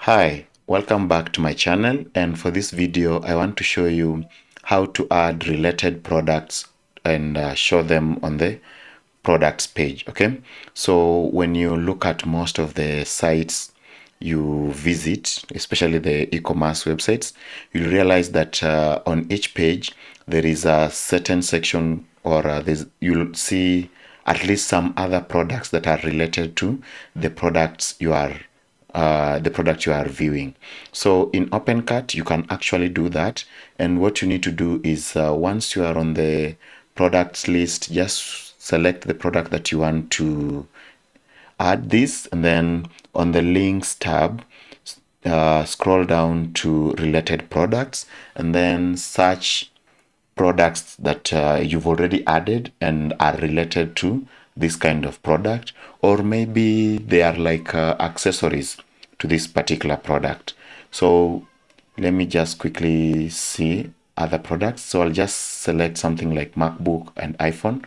Hi, welcome back to my channel, and for this video I want to show you how to add related products and show them on the products page. Okay, so when you look at most of the sites you visit, especially the e-commerce websites, you'll realize that on each page there is a certain section, or you'll see at least some other products that are related to the products you are viewing. So in OpenCart, you can actually do that. And what you need to do is once you are on the products list, just select the product that you want to add this, and then on the links tab, scroll down to related products and then search products that you've already added and are related to this kind of product, or maybe they are like accessories to this particular product. So let me just quickly see other products. So I'll just select something like MacBook and iPhone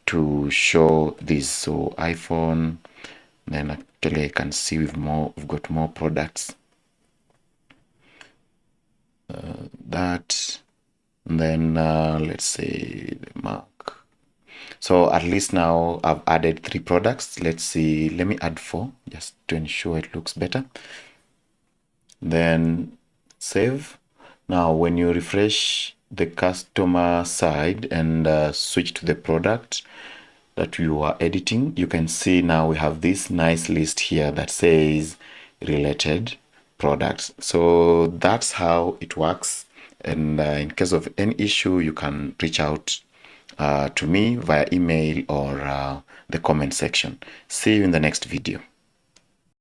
to show this. So iPhone, then actually I can see we've got more products that. And then let's say the Mac. So at least now I've added 3 products. Let's see, let me add 4 just to ensure it looks better. Then save. Now when you refresh the customer side and switch to the product that you are editing, you can see now we have this nice list here that says related products. So that's how it works. And in case of any issue, you can reach out to me via email or the comment section. See you in the next video.